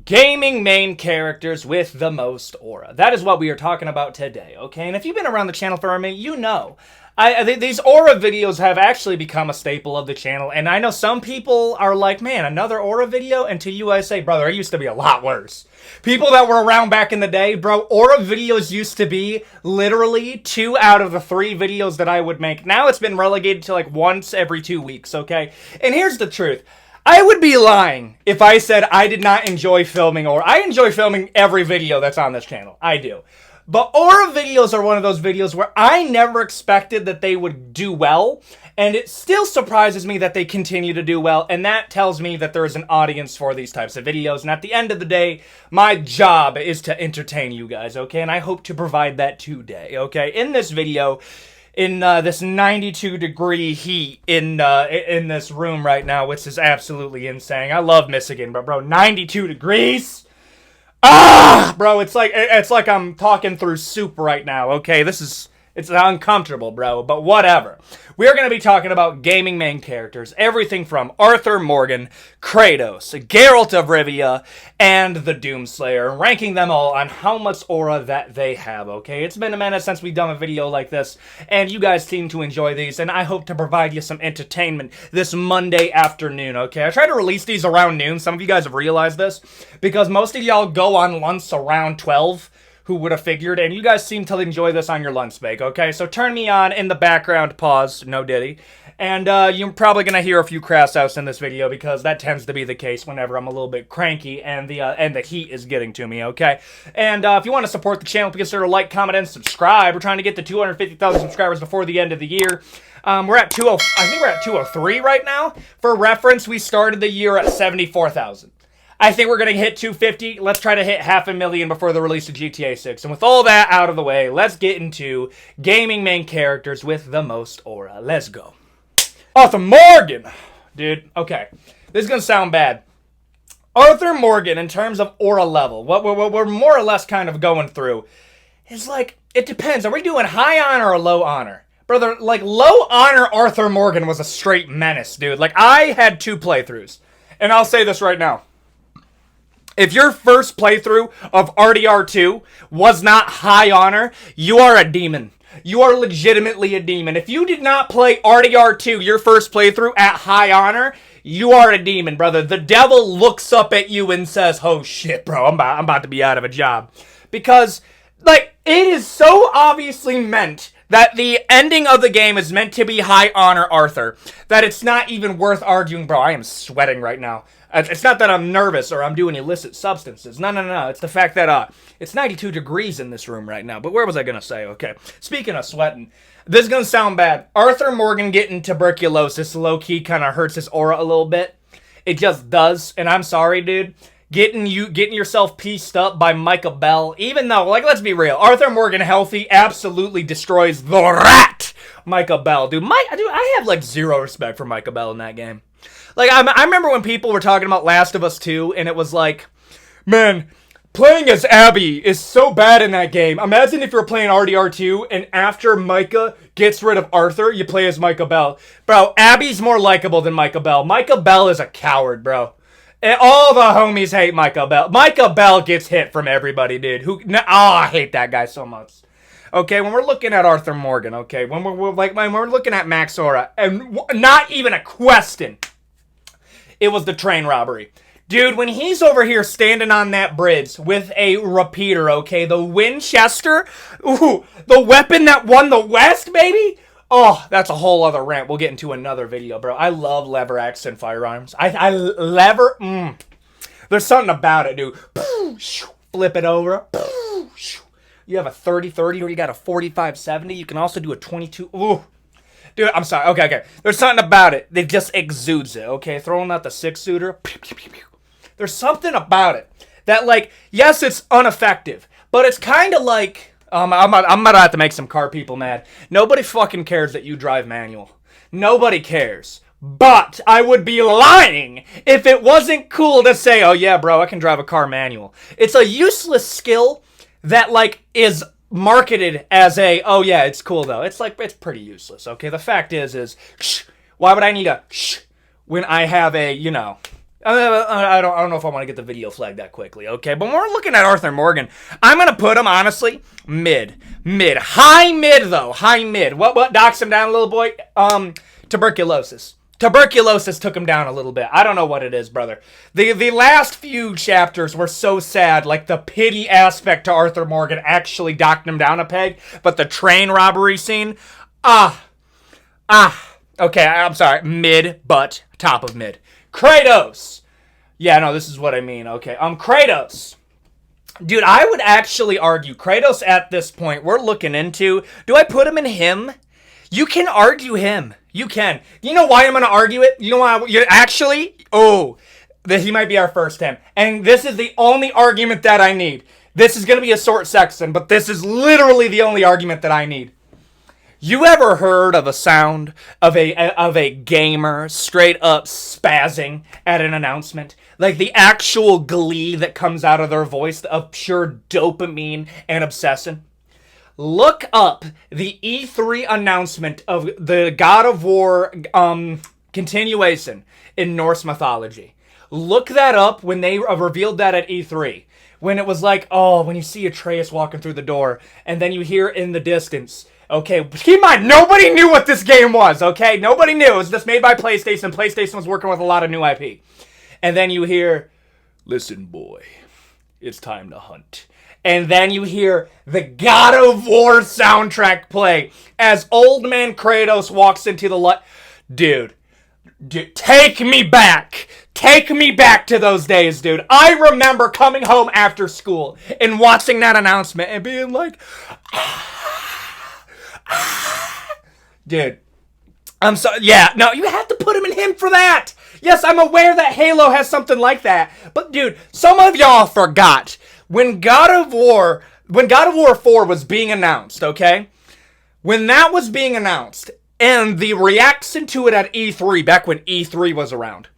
Gaming main characters with the most aura. That is what we are talking about today, okay? And if you've been around the channel for a minute, you know. These aura videos have actually become a staple of the channel, and I know some people are like, man, another aura video? And to you I say, brother, it used to be a lot worse. People that were around back in the day, bro, aura videos used to be literally 2 out of the 3 videos that I would make. Now it's been relegated to like once every 2 weeks, okay? And here's the truth. I would be lying if I said I did not enjoy filming aura. I enjoy filming every video that's on this channel. I do. But aura videos are one of those videos where I never expected that they would do well, and it still surprises me that they continue to do well, and that tells me that there is an audience for these types of videos, and at the end of the day, my job is to entertain you guys, okay? And I hope to provide that today, okay? In this video, in this 92-degree heat in this room right now, which is absolutely insane. I love Michigan, but bro, 92 degrees? Ah, bro, it's like I'm talking through soup right now, okay? It's uncomfortable, bro, but whatever. We're going to be talking about gaming main characters, everything from Arthur Morgan, Kratos, Geralt of Rivia, and the Doomslayer, ranking them all on how much aura that they have, okay? It's been a minute since we've done a video like this, and you guys seem to enjoy these, and I hope to provide you some entertainment this Monday afternoon, okay? I try to release these around noon. Some of you guys have realized this, because most of y'all go on lunch around 12, who would have figured, and you guys seem to enjoy this on your lunch break, okay? So turn me on in the background, pause, no diddy, and you're probably gonna hear a few crass outs in this video because that tends to be the case whenever I'm a little bit cranky and the heat is getting to me, okay? And if you want to support the channel, please consider like, comment, and subscribe. We're trying to get to 250,000 subscribers before the end of the year. We're at 203 right now. For reference, we started the year at 74,000. I think we're going to hit 250. Let's try to hit 500,000 before the release of GTA 6. And with all that out of the way, let's get into gaming main characters with the most aura. Let's go. Arthur Morgan. Dude, okay. This is going to sound bad. Arthur Morgan, in terms of aura level, what we're more or less kind of going through, is like, it depends. Are we doing high honor or low honor? Brother, like, low honor Arthur Morgan was a straight menace, dude. Like, I had 2 playthroughs. And I'll say this right now. If your first playthrough of RDR2 was not high honor, you are a demon. You are legitimately a demon. If you did not play RDR2 your first playthrough at high honor, you are a demon, brother. The devil looks up at you and says, oh shit, bro, I'm about to be out of a job. Because, like, it is so obviously meant that the ending of the game is meant to be high honor Arthur, that it's not even worth arguing. Bro, I am sweating right now. It's not that I'm nervous or I'm doing illicit substances. No. It's the fact that it's 92 degrees in this room right now. But where was I going to say? Okay. Speaking of sweating, this is going to sound bad. Arthur Morgan getting tuberculosis low-key kind of hurts his aura a little bit. It just does. And I'm sorry, dude. Getting yourself pieced up by Micah Bell, even though, like, let's be real, Arthur Morgan healthy absolutely destroys the rat Micah Bell. Dude, I have, like, 0 respect for Micah Bell in that game. Like, I remember when people were talking about Last of Us 2, and it was like, man, playing as Abby is so bad in that game. Imagine if you're playing RDR2, and after Micah gets rid of Arthur, you play as Micah Bell. Bro, Abby's more likable than Micah Bell. Micah Bell is a coward, bro. And all the homies hate Micah Bell. Micah Bell gets hit from everybody, dude. I hate that guy so much. Okay, when we're looking at Arthur Morgan, okay, when we're looking at Max Aura, and not even a question, it was the train robbery. Dude, when he's over here standing on that bridge with a repeater, okay, the Winchester, ooh, the weapon that won the West, baby. Oh, that's a whole other rant. We'll get into another video, bro. I love lever action firearms. There's something about it, dude. Flip it over. You have a 30-30 or you got a 45-70. You can also do a 22. Ooh. Dude, I'm sorry. Okay. There's something about it that just exudes it, okay? Throwing out the 6-shooter. There's something about it that, like, yes, it's ineffective, but it's kind of like, I'm gonna have to make some car people mad. Nobody fucking cares that you drive manual. Nobody cares. But I would be lying if it wasn't cool to say, oh yeah, bro, I can drive a car manual. It's a useless skill that, like, is marketed as oh yeah, it's cool though. It's like, it's pretty useless, okay? The fact is, why would I need a when I have a, I don't know if I want to get the video flagged that quickly, okay? But when we're looking at Arthur Morgan, I'm going to put him, honestly, mid. High mid, though. High mid. What knocks him down, little boy? Tuberculosis. Tuberculosis took him down a little bit. I don't know what it is, brother. The last few chapters were so sad. Like, the pity aspect to Arthur Morgan actually knocked him down a peg. But the train robbery scene, okay, I'm sorry. Mid, but top of mid. Kratos. Yeah, no, this is what I mean. Okay, Kratos. Dude, I would actually argue Kratos at this point, we're looking into, do I put him in him? You can argue him. You can. You know why I'm going to argue it? You know why? That he might be our first him. And this is the only argument that I need. This is going to be a short section, but this is literally the only argument that I need. You ever heard of a sound of a gamer straight up spazzing at an announcement? Like the actual glee that comes out of their voice of pure dopamine and obsession? Look up the E3 announcement of the God of War continuation in Norse mythology. Look that up when they revealed that at E3. When it was like, when you see Atreus walking through the door, and then you hear in the distance, okay, keep in mind, nobody knew what this game was, okay? Nobody knew. It was just made by PlayStation. PlayStation was working with a lot of new IP. And then you hear, listen, boy, it's time to hunt. And then you hear the God of War soundtrack play as old man Kratos walks into the light. Dude, take me back. Take me back to those days, dude. I remember coming home after school and watching that announcement and being like, dude, I'm sorry. Yeah, no, you have to put him in him for that. Yes, I'm aware that Halo has something like that. But, dude, some of y'all forgot. When God of War 4 was being announced, okay? When that was being announced, and the reaction to it at E3, back when E3 was around,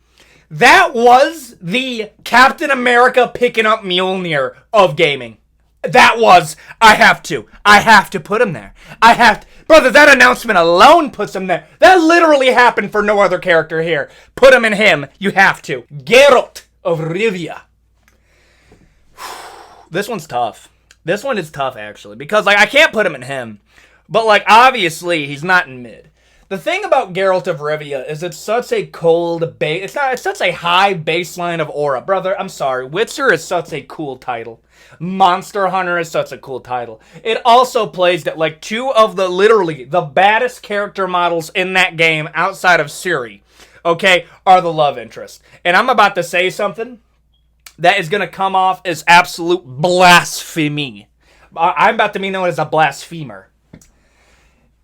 that was the Captain America picking up Mjolnir of gaming. That was, I have to put him there. Brother, that announcement alone puts him there. That literally happened for no other character here. Put him in him, you have to. Geralt of Rivia. This one's tough. This one is tough, actually, because, like, I can't put him in him. But, like, obviously, he's not in mid. The thing about Geralt of Rivia is it's such a cold base. It's such a high baseline of aura. Brother, I'm sorry. Witcher is such a cool title. Monster Hunter is such a cool title. It also plays that, like, two of literally the baddest character models in that game outside of Ciri, okay, are the love interest. And I'm about to say something that is going to come off as absolute blasphemy. I'm about to be known as a blasphemer.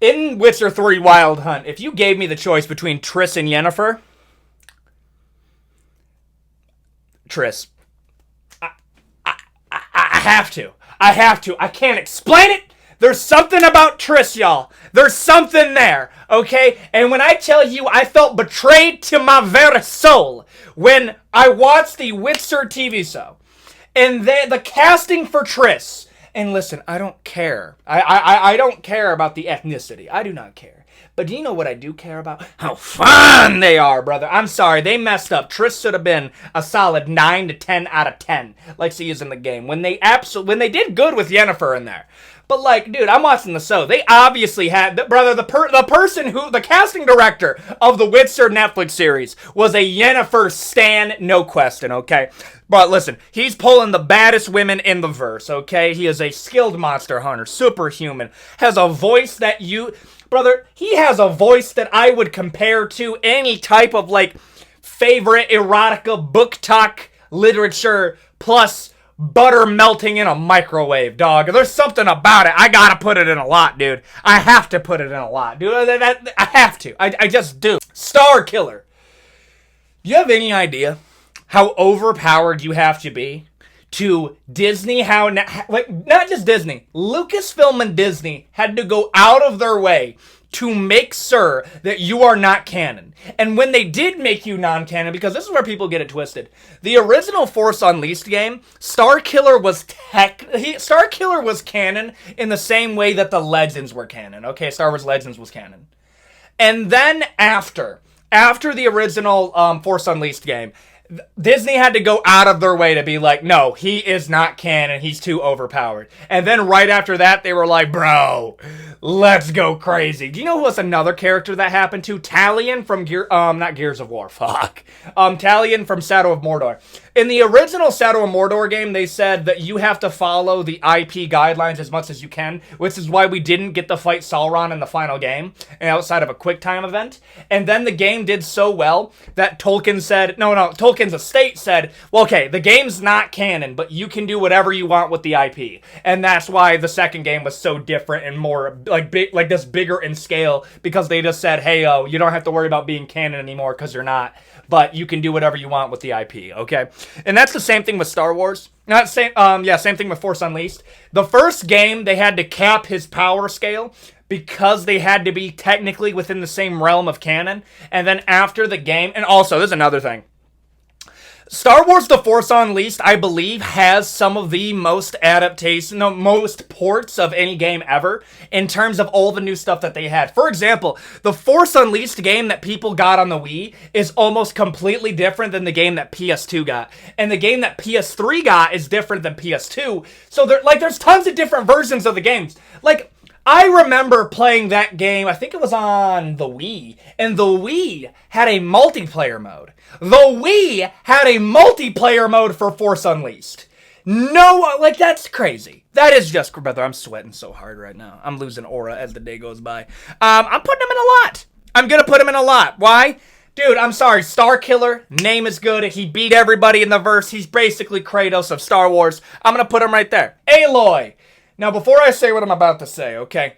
In Witcher 3 Wild Hunt, if you gave me the choice between Triss and Yennefer, Triss. I have to. I can't explain it. There's something about Triss, y'all. There's something there, okay? And when I tell you I felt betrayed to my very soul when I watched the Witcher TV show, and the casting for Triss, and listen, I don't care. I don't care about the ethnicity. I do not care. But do you know what I do care about? How fun they are, brother. I'm sorry, they messed up. Triss should have been a solid 9 to 10 out of 10, like she is in the game. When they did good with Yennefer in there. But, like, dude, I'm watching the show. They obviously had, the casting director of the Witcher Netflix series was a Yennefer stan, no question, okay? But listen, he's pulling the baddest women in the verse, okay? He is a skilled monster hunter, superhuman, has a voice that brother, he has a voice that I would compare to any type of, like, favorite erotica book talk literature plus butter melting in a microwave, dog. There's something about it. I gotta put it in a lot, dude. I have to put it in a lot, dude. I have to. I just do. Starkiller. Do you have any idea how overpowered you have to be to Disney? Not just Disney. Lucasfilm and Disney had to go out of their way to make sure that you are not canon. And when they did make you non-canon, because this is where people get it twisted, the original Force Unleashed game, Starkiller was canon in the same way that the Legends were canon. Okay, Star Wars Legends was canon. And then after the original Force Unleashed game, Disney had to go out of their way to be like, no, he is not canon. He's too overpowered. And then right after that, they were like, bro, let's go crazy. Do you know who was another character that happened to? Talion from not Gears of War, fuck. Talion from Shadow of Mordor. In the original Shadow of Mordor game, they said that you have to follow the IP guidelines as much as you can, which is why we didn't get to fight Sauron in the final game, outside of a quick time event. And then the game did so well that Tolkien's estate said, well, okay, the game's not canon, but you can do whatever you want with the IP. And that's why the second game was so different and more bigger in scale, because they just said, hey, you don't have to worry about being canon anymore because you're not, but you can do whatever you want with the IP, okay? And that's the same thing with Star Wars. Same thing with Force Unleashed. The first game, they had to cap his power scale because they had to be technically within the same realm of canon. And then after the game, and also, there's another thing. Star Wars The Force Unleashed, I believe, has some of the most most ports of any game ever in terms of all the new stuff that they had. For example, the Force Unleashed game that people got on the Wii is almost completely different than the game that PS2 got. And the game that PS3 got is different than PS2. So there's tons of different versions of the games. Like, I remember playing that game, I think it was on the Wii, and the Wii had a multiplayer mode. The Wii had a multiplayer mode for Force Unleashed. No, that's crazy. That is just, brother, I'm sweating so hard right now. I'm losing aura as the day goes by. I'm putting him in a lot. I'm gonna put him in a lot. Why? Dude, I'm sorry, Starkiller, name is good. He beat everybody in the verse. He's basically Kratos of Star Wars. I'm gonna put him right there. Aloy. Now, before I say what I'm about to say, okay,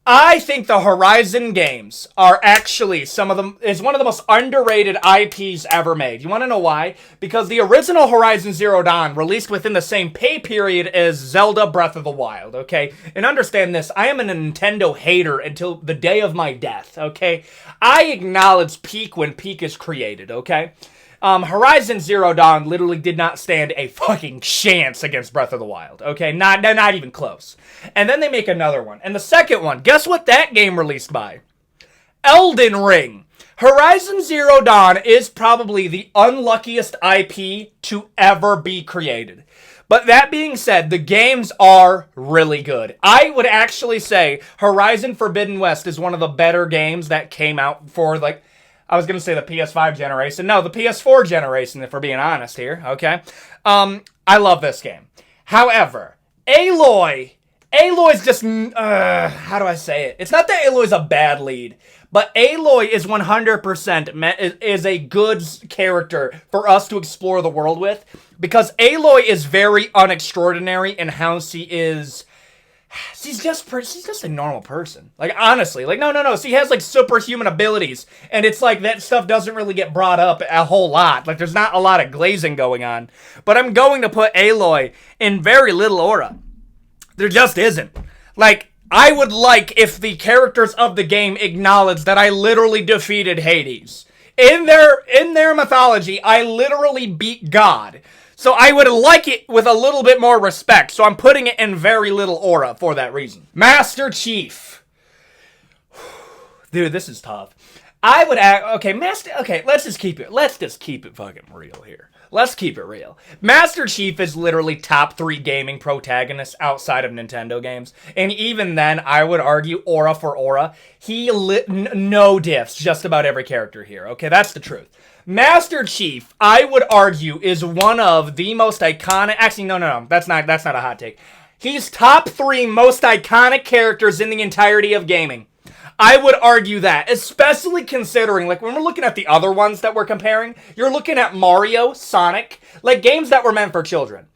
I think the Horizon games are actually is one of the most underrated IPs ever made. You want to know why? Because the original Horizon Zero Dawn released within the same pay period as Zelda Breath of the Wild, okay? And understand this, I am a Nintendo hater until the day of my death, okay? I acknowledge peak when peak is created, okay? Horizon Zero Dawn literally did not stand a fucking chance against Breath of the Wild, okay? Not even close. And then they make another one. And the second one, guess what that game released by? Elden Ring. Horizon Zero Dawn is probably the unluckiest IP to ever be created. But that being said, the games are really good. I would actually say Horizon Forbidden West is one of the better games that came out for, I was going to say the PS5 generation. No, the PS4 generation, if we're being honest here, okay? I love this game. However, Aloy's just, how do I say it? It's not that Aloy's a bad lead, but Aloy is 100% is a good character for us to explore the world with, because Aloy is very unextraordinary in how she is. She's just a normal person. Honestly. No. She has, superhuman abilities. And it's that stuff doesn't really get brought up a whole lot. There's not a lot of glazing going on. But I'm going to put Aloy in very little aura. There just isn't. I would like if the characters of the game acknowledge that I literally defeated Hades. In their mythology, I literally beat God. So I would like it with a little bit more respect. So I'm putting it in very little aura for that reason. Master Chief. Dude, this is tough. Let's just keep it fucking real here. Let's keep it real. Master Chief is literally top 3 gaming protagonists outside of Nintendo games. And even then, I would argue aura for aura. He no diffs just about every character here. Okay, that's the truth. Master Chief, I would argue, is one of the most iconic. Actually, no. That's not a hot take. He's top 3 most iconic characters in the entirety of gaming. I would argue that, especially considering, when we're looking at the other ones that we're comparing, you're looking at Mario, Sonic, games that were meant for children.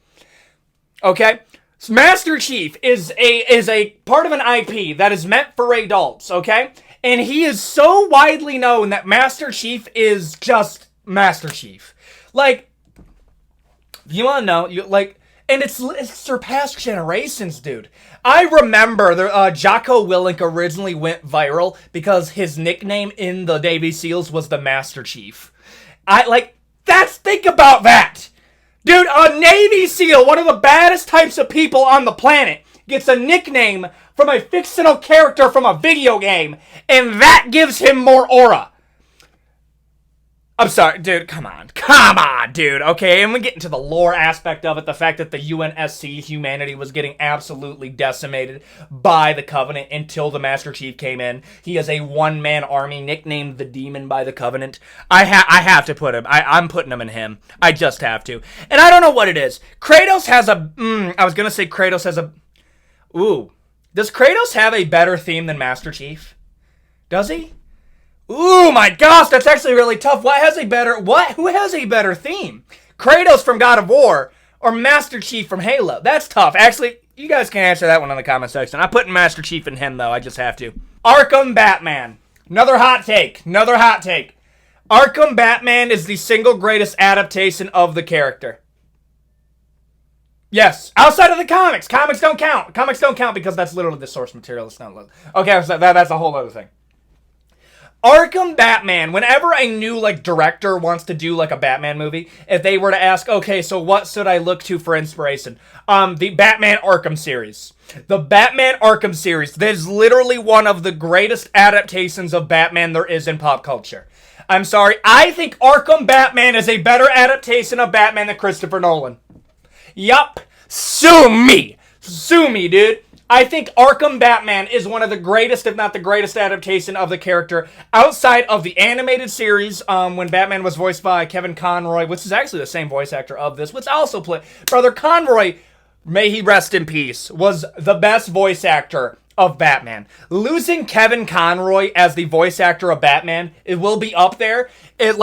Okay? Master Chief is a part of an IP that is meant for adults, okay? And he is so widely known that Master Chief is just Master Chief. You want to know, and it's surpassed generations, dude. I remember Jocko Willink originally went viral because his nickname in the Navy SEALs was the Master Chief. Think about that. Dude, a Navy SEAL, one of the baddest types of people on the planet, gets a nickname from a fictional character from a video game, and that gives him more aura. I'm sorry, dude, come on, dude, okay, and we get into the lore aspect of it, the fact that the UNSC, humanity, was getting absolutely decimated by the Covenant until the Master Chief came in. He is a one-man army, nicknamed the Demon by the Covenant. I have to put him, I'm putting him in him. I just have to. And I don't know what it is. Kratos has a, I was gonna say Kratos has a, ooh. Does Kratos have a better theme than Master Chief? Does he? Ooh, my gosh, that's actually really tough. Who has a better theme? Kratos from God of War or Master Chief from Halo? That's tough. Actually, you guys can answer that one in the comment section. I'm putting Master Chief in him, though. I just have to. Arkham Batman. Another hot take. Arkham Batman is the single greatest adaptation of the character. Yes, outside of the comics. Comics don't count. Comics don't count because that's literally the source material. It's not. Okay, so that's a whole other thing. Arkham Batman, whenever a new, director wants to do, a Batman movie, if they were to ask, okay, so what should I look to for inspiration? The Batman Arkham series. The Batman Arkham series. That is literally one of the greatest adaptations of Batman there is in pop culture. I'm sorry, I think Arkham Batman is a better adaptation of Batman than Christopher Nolan. Yup. Sue me, dude. I think Arkham Batman is one of the greatest, if not the greatest, adaptation of the character outside of the animated series, when Batman was voiced by Kevin Conroy, which is actually the same voice actor of this, which also played... Brother Conroy, may he rest in peace, was the best voice actor of Batman. Losing Kevin Conroy as the voice actor of Batman, it will be up there. If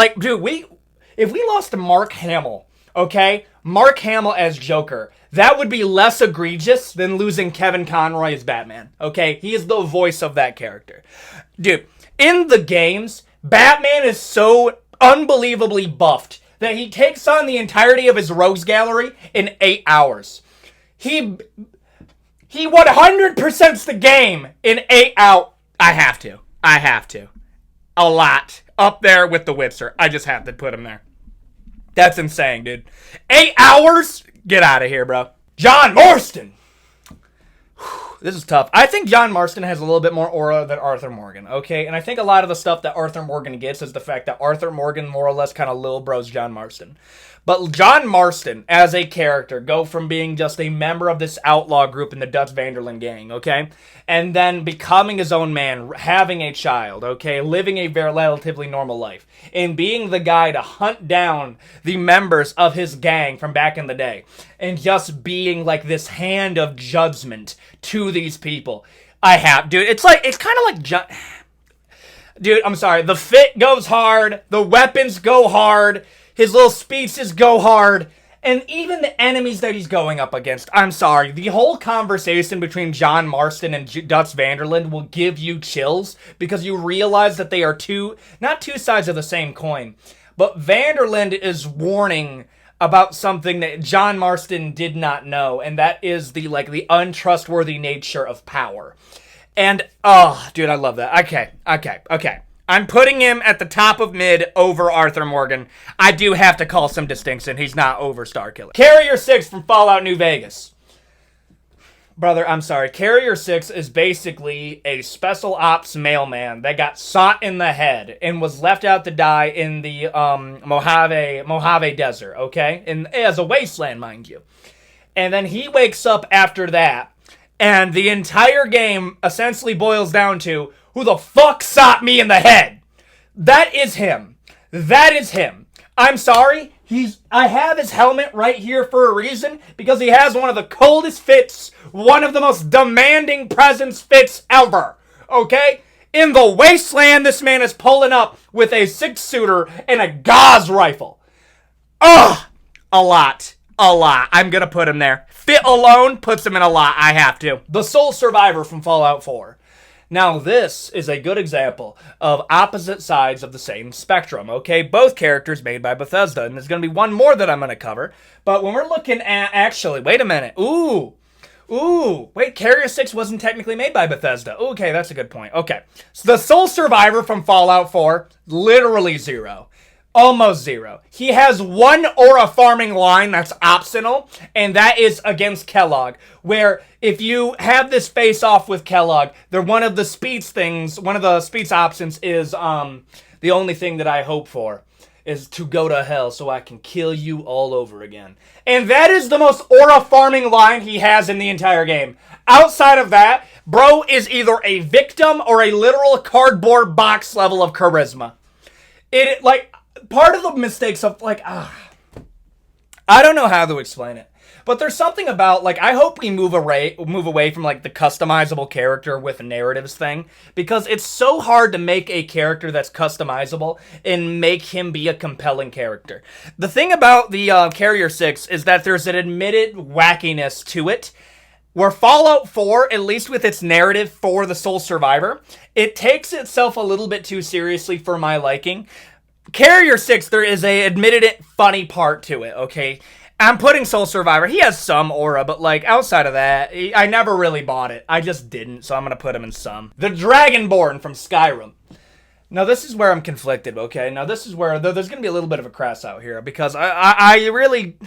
we lost to Mark Hamill, okay? Mark Hamill as Joker, that would be less egregious than losing Kevin Conroy as Batman, okay? He is the voice of that character. Dude, in the games, Batman is so unbelievably buffed that he takes on the entirety of his rogues gallery in 8 hours. He 100%s the game in 8 hours. I have to. A lot. Up there with the Witcher. I just have to put him there. That's insane, dude. 8 hours? Get out of here, bro. John Marston. This is tough. I think John Marston has a little bit more aura than Arthur Morgan, okay? And I think a lot of the stuff that Arthur Morgan gets is the fact that Arthur Morgan more or less kind of little bros John Marston. But John Marston, as a character, go from being just a member of this outlaw group in the Dutch Vanderlyn gang, okay? And then becoming his own man, having a child, okay? Living a very relatively normal life. And being the guy to hunt down the members of his gang from back in the day. And just being like this hand of judgment to these people. Dude, it's kind of like... Dude, I'm sorry. The fit goes hard. The weapons go hard. His little speeches go hard. And even the enemies that he's going up against. I'm sorry. The whole conversation between John Marston and Dutch Vanderlyn will give you chills. Because you realize that they are not two sides of the same coin. But Vanderlyn is warning about something that John Marston did not know. And that is the untrustworthy nature of power. And, oh, dude, I love that. Okay. I'm putting him at the top of mid over Arthur Morgan. I do have to call some distinction. He's not over Starkiller. Carrier 6 from Fallout New Vegas. Brother, I'm sorry. Carrier 6 is basically a special ops mailman that got shot in the head and was left out to die in the Mojave Desert, okay? And as a wasteland, mind you. And then he wakes up after that, and the entire game essentially boils down to, who the fuck shot me in the head? That is him. I'm sorry. I have his helmet right here for a reason, because he has one of the coldest fits, one of the most demanding presence fits ever. Okay? In the wasteland, this man is pulling up with a 6-shooter and a Gauss rifle. Ugh! A lot. I'm gonna put him there. Fit alone puts him in a lot. I have to. The sole survivor from Fallout 4. Now, this is a good example of opposite sides of the same spectrum, okay? Both characters made by Bethesda, and there's going to be one more that I'm going to cover. But when we're looking at, actually, wait a minute. Wait, Carrier 6 wasn't technically made by Bethesda. Okay, that's a good point. Okay, so the sole survivor from Fallout 4, literally 0. Almost 0. He has one aura farming line that's optional, and that is against Kellogg, where if you have this face off with Kellogg, one of the speech options is the only thing that I hope for. is to go to hell so I can kill you all over again. And that is the most aura farming line he has in the entire game. Outside of that, bro is either a victim or a literal cardboard box level of charisma. It, like, part of the mistakes of, like, I don't know how to explain it. But there's something about, like, I hope we move away from, like, the customizable character with narratives thing. Because it's so hard to make a character that's customizable and make him be a compelling character. The thing about the Courier 6 is that there's an admitted wackiness to it. Where Fallout 4, at least with its narrative for the sole survivor, it takes itself a little bit too seriously for my liking. Courier 6, there is a admitted funny part to it, okay? I'm putting Soul Survivor. He has some aura, but, like, outside of that, I never really bought it. I just didn't, so I'm going to put him in some. The Dragonborn from Skyrim. Now, this is where I'm conflicted, okay? Now, this is where there's going to be a little bit of a crass out here, because I really...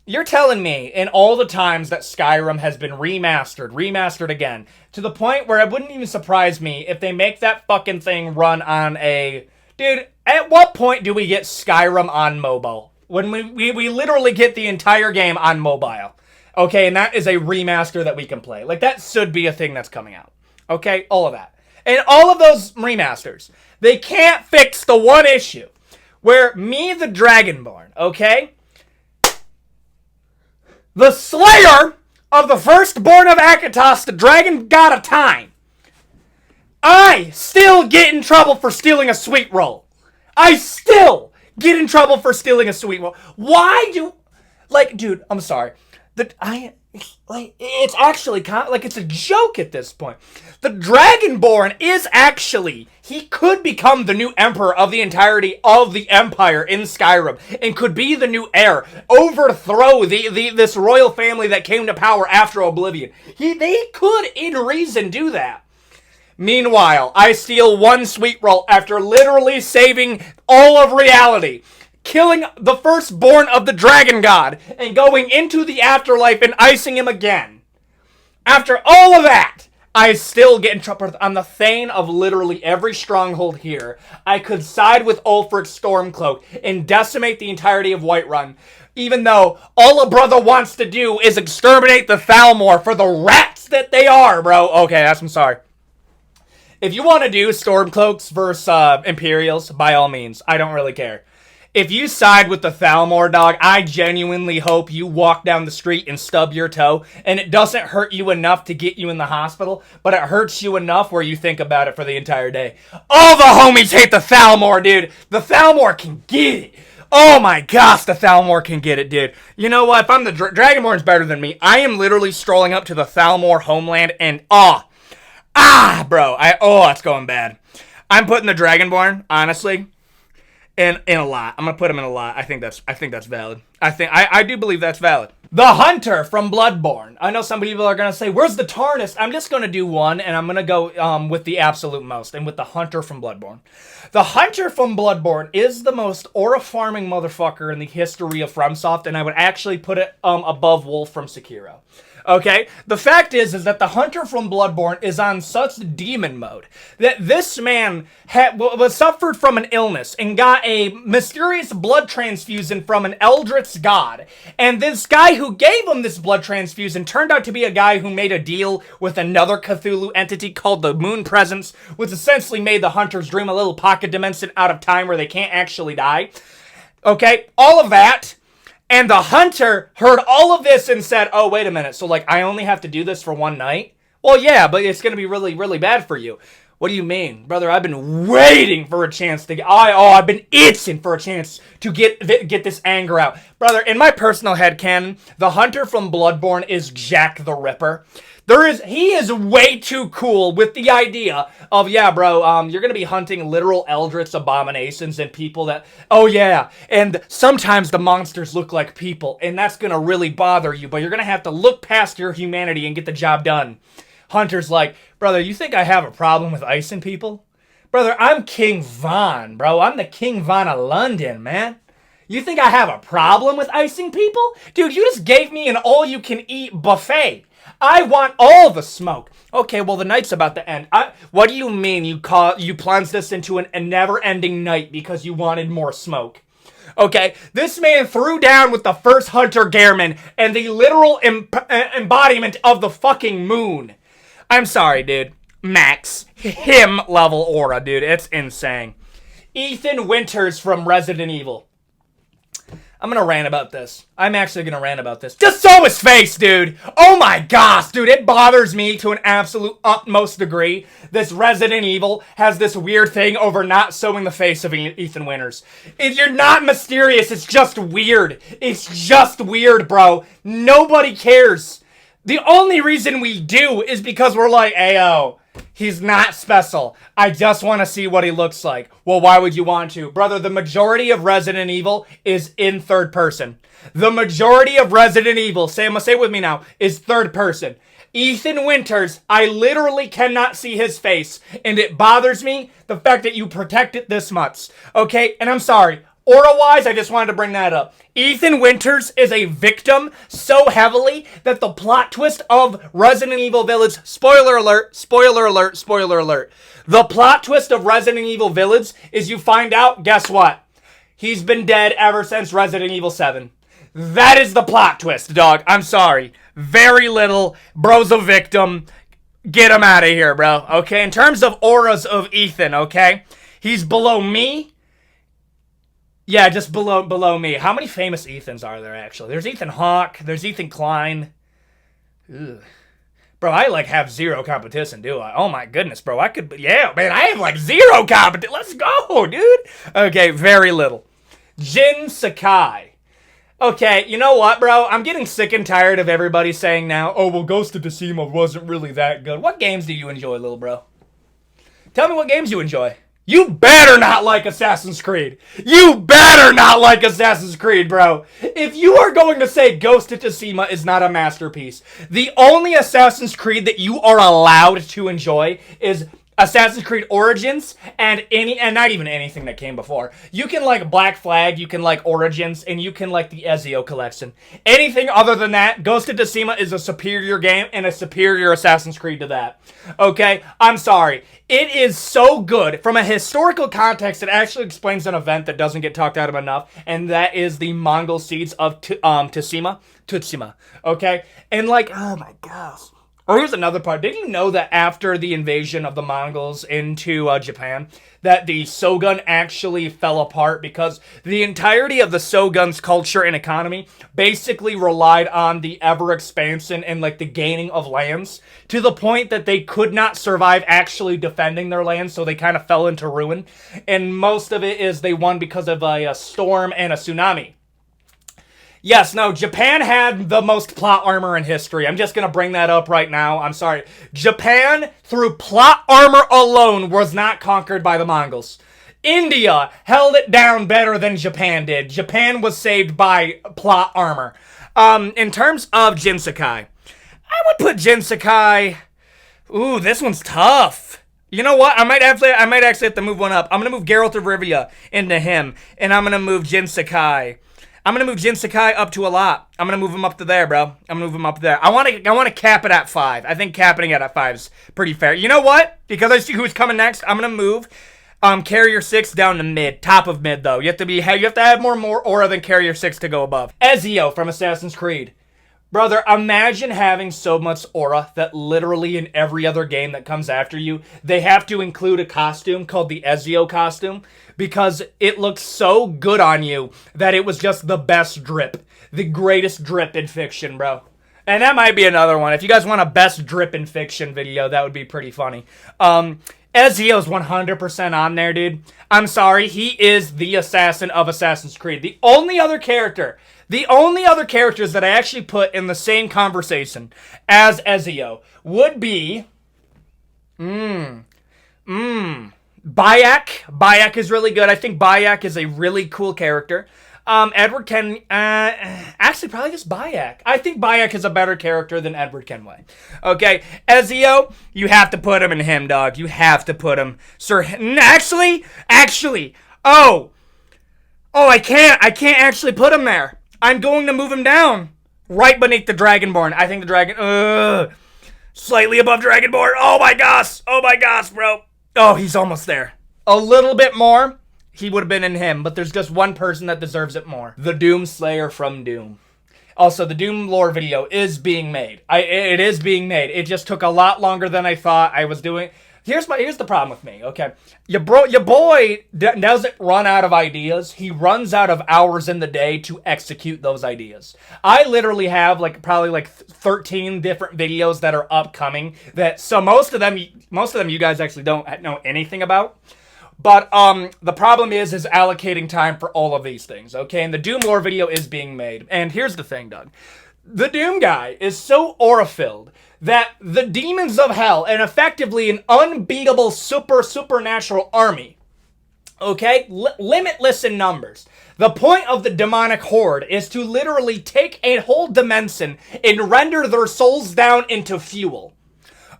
You're telling me, in all the times that Skyrim has been remastered again, to the point where it wouldn't even surprise me if they make that fucking thing run on a... Dude, at what point do we get Skyrim on mobile? When we literally get the entire game on mobile. Okay, and that is a remaster that we can play. Like, that should be a thing that's coming out. Okay, all of that. And all of those remasters, they can't fix the one issue where me, the Dragonborn, okay? The slayer of the firstborn of Akatos, the dragon god of time. I still get in trouble for stealing a sweet roll. I still get in trouble for stealing a sweet roll. Why do... Like, dude, I'm sorry. It's actually like it's a joke at this point. The Dragonborn is actually... He could become the new emperor of the entirety of the empire in Skyrim and could be the new heir. Overthrow this royal family that came to power after Oblivion. They could, in reason, do that. Meanwhile, I steal one sweet roll after literally saving all of reality, killing the firstborn of the dragon god, and going into the afterlife and icing him again. After all of that, I still get in trouble. I'm the Thane of literally every stronghold here. I could side with Ulfric's Stormcloak and decimate the entirety of Whiterun, even though all a brother wants to do is exterminate the Thalmor for the rats that they are, bro. Okay, I'm sorry. If you want to do Stormcloaks versus Imperials, by all means. I don't really care. If you side with the Thalmor, dog, I genuinely hope you walk down the street and stub your toe, and it doesn't hurt you enough to get you in the hospital, but it hurts you enough where you think about it for the entire day. All the homies hate the Thalmor, dude. The Thalmor can get it. Oh my gosh, the Thalmor can get it, dude. You know what? If I'm the Dragonborn's better than me, I am literally strolling up to the Thalmor homeland and bro, it's going bad. I'm putting the Dragonborn, honestly, in a lot. I'm gonna put him in a lot. I think that's valid. I do believe that's valid. The Hunter from Bloodborne. I know some people are gonna say, "Where's the Tarnist?" I'm just gonna do one, and I'm gonna go with the absolute most, and with the Hunter from Bloodborne. The Hunter from Bloodborne is the most aura farming motherfucker in the history of FromSoft, and I would actually put it above Wolf from Sekiro. Okay? The fact is that the Hunter from Bloodborne is on such demon mode that this man was suffered from an illness and got a mysterious blood transfusion from an eldritch god. And this guy who gave him this blood transfusion turned out to be a guy who made a deal with another Cthulhu entity called the Moon Presence, which essentially made the Hunter's dream a little pocket dimension out of time where they can't actually die. Okay? All of that. And the Hunter heard all of this and said, oh, wait a minute. So, like, I only have to do this for one night? Well, yeah, but it's going to be really, really bad for you. What do you mean? Brother, I've been waiting for a chance to get... I've been itching for a chance to get this anger out. Brother, in my personal headcanon, the Hunter from Bloodborne is Jack the Ripper. He is way too cool with the idea of, yeah, bro, you're going to be hunting literal eldritch abominations and people that, oh yeah, and sometimes the monsters look like people, and that's going to really bother you, but you're going to have to look past your humanity and get the job done. Hunter's like, brother, you think I have a problem with icing people? Brother, I'm King Von, bro. I'm the King Von of London, man. You think I have a problem with icing people? Dude, you just gave me an all-you-can-eat buffet. I want all the smoke. Okay, well, the night's about to end. What do you mean you plunged this into a never-ending night because you wanted more smoke? Okay, this man threw down with the first Hunter Gehrman and the literal embodiment of the fucking moon. I'm sorry, dude. Max. Him level aura, dude. It's insane. Ethan Winters from Resident Evil. I'm gonna rant about this. I'm actually gonna rant about this. Just show his face, dude! Oh my gosh, dude, it bothers me to an absolute utmost degree. This Resident Evil has this weird thing over not showing the face of Ethan Winters. You're not mysterious, it's just weird. It's just weird, bro. Nobody cares. The only reason we do is because we're like, ayo, he's not special. I just want to see what he looks like. Well, why would you want to? Brother, the majority of Resident Evil is in third person. The majority of Resident Evil, say it with me now, is third person. Ethan Winters, I literally cannot see his face. And it bothers me, the fact that you protect it this much. Okay? And I'm sorry. Aura-wise, I just wanted to bring that up. Ethan Winters is a victim so heavily that the plot twist of Resident Evil Village, spoiler alert, spoiler alert, spoiler alert. The plot twist of Resident Evil Village is you find out, guess what? He's been dead ever since Resident Evil 7. That is the plot twist, dog. I'm sorry. Very little. Bro's a victim. Get him out of here, bro. Okay? In terms of auras of Ethan, okay? He's below me. Yeah, just below me. How many famous Ethans are there, actually? There's Ethan Hawke. There's Ethan Klein. Ugh. Bro, I, have zero competition, do I? Oh, my goodness, bro. Yeah, man, I have, zero competition. Let's go, dude. Okay, very little. Jin Sakai. Okay, you know what, bro? I'm getting sick and tired of everybody saying now, oh, well, Ghost of Tsushima wasn't really that good. What games do you enjoy, little bro? Tell me what games you enjoy. You better not like Assassin's Creed. You better not like Assassin's Creed, bro. If you are going to say Ghost of Tsushima is not a masterpiece, the only Assassin's Creed that you are allowed to enjoy is Assassin's Creed Origins and not even anything that came before. You can like Black Flag, you can like Origins, and you can like the Ezio collection. Anything other than that, Ghost of Tsushima is a superior game and a superior Assassin's Creed to that. Okay? I'm sorry. It is so good. From a historical context, it actually explains an event that doesn't get talked about enough, and that is the Mongol siege of Tsushima. Okay? And oh my gosh. Oh, here's another part. Did you know that after the invasion of the Mongols into Japan, that the Shogun actually fell apart because the entirety of the Shogun's culture and economy basically relied on the ever-expansion and, the gaining of lands to the point that they could not survive actually defending their lands, so they kind of fell into ruin. And most of it is they won because of a storm and a tsunami. Yes, no, Japan had the most plot armor in history. I'm just going to bring that up right now. I'm sorry. Japan, through plot armor alone, was not conquered by the Mongols. India held it down better than Japan did. Japan was saved by plot armor. In terms of Jin Sakai, I would put Jin Sakai... Ooh, this one's tough. You know what? I might actually have to move one up. I'm going to move Geralt of Rivia into him, and I'm going to move Jin Sakai. I'm going to move Jin Sakai up to a lot. I'm going to move him up to there, bro. I'm going to move him up there. I want to cap it at 5. I think capping it at 5 is pretty fair. You know what? Because I see who's coming next, I'm going to move Carrier 6 down to mid. Top of mid, though. You have to have more aura than Carrier 6 to go above. Ezio from Assassin's Creed. Brother, imagine having so much aura that literally in every other game that comes after you, they have to include a costume called the Ezio costume because it looks so good on you that it was just the best drip. The greatest drip in fiction, bro. And that might be another one. If you guys want a best drip in fiction video, that would be pretty funny. Ezio's 100% on there, dude. I'm sorry, he is the assassin of Assassin's Creed. The only other characters that I actually put in the same conversation as Ezio would be... Bayek. Bayek is really good. I think Bayek is a really cool character. Edward Ken... actually, probably just Bayek. I think Bayek is a better character than Edward Kenway. Okay, Ezio, you have to put him in him, dog. You have to put him... Sir... Actually... Oh, I can't actually put him there. I'm going to move him down. Right beneath the Dragonborn. I think the Dragon... slightly above Dragonborn. Oh my gosh. Oh my gosh, bro. Oh, he's almost there. A little bit more, he would have been in him, but there's just one person that deserves it more. The Doomslayer from Doom. Also, the Doom lore video is being made. It is being made. It just took a lot longer than I thought I was doing. Here's the problem with me, okay? Your boy doesn't run out of ideas. He runs out of hours in the day to execute those ideas. I literally have probably 13 different videos that are upcoming so most of them you guys actually don't know anything about. But the problem is allocating time for all of these things, okay? And the Doom lore video is being made. And here's the thing, Doug. The Doom guy is so aura-filled that the demons of hell, and effectively an unbeatable supernatural army, okay, limitless in numbers. The point of the demonic horde is to literally take a whole dimension and render their souls down into fuel,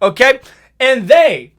okay? And they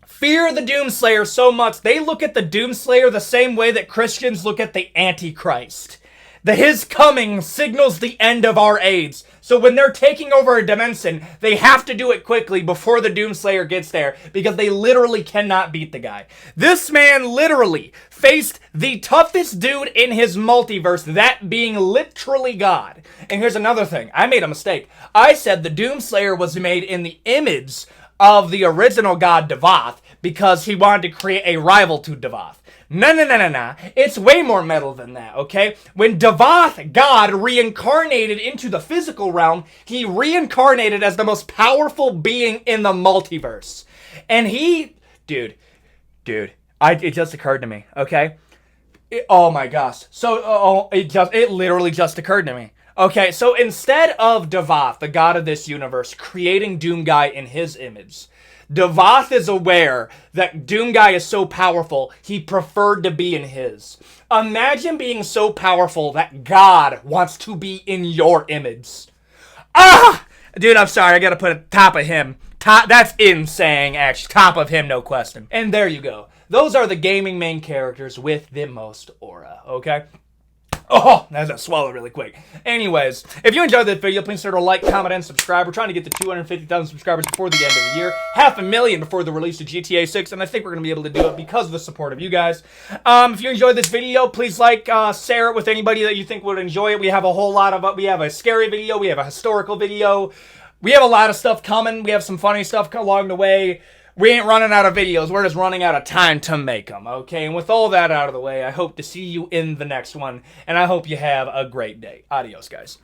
fear the Doomslayer so much, they look at the Doomslayer the same way that Christians look at the Antichrist. His coming signals the end of our age. So when they're taking over a dimension, they have to do it quickly before the Doomslayer gets there, because they literally cannot beat the guy. This man literally faced the toughest dude in his multiverse, that being literally God. And here's another thing. I made a mistake. I said the Doomslayer was made in the image of the original god Devoth because he wanted to create a rival to Devoth. No. It's way more metal than that, okay? When Devoth, God, reincarnated into the physical realm, he reincarnated as the most powerful being in the multiverse. And he... Dude. It just occurred to me, okay? Oh my gosh. So, it literally just occurred to me. Okay, so instead of Devoth, the god of this universe, creating Doom Guy in his image, Devoth is aware that Doom Guy is so powerful, he preferred to be in his. Imagine being so powerful that God wants to be in your image. Ah! Dude, I'm sorry, I gotta put it top of him. That's insane, actually. Top of him, no question. And there you go. Those are the gaming main characters with the most aura, okay? Oh, that's a swallow really quick. Anyways, if you enjoyed this video, please consider a like, comment, and subscribe. We're trying to get to 250,000 subscribers before the end of the year. 500,000 before the release of GTA 6, and I think we're going to be able to do it because of the support of you guys. If you enjoyed this video, please share it with anybody that you think would enjoy it. We have a whole lot of we have a scary video, we have a historical video. We have a lot of stuff coming. We have some funny stuff along the way. We ain't running out of videos. We're just running out of time to make them, okay? And with all that out of the way, I hope to see you in the next one, and I hope you have a great day. Adios, guys.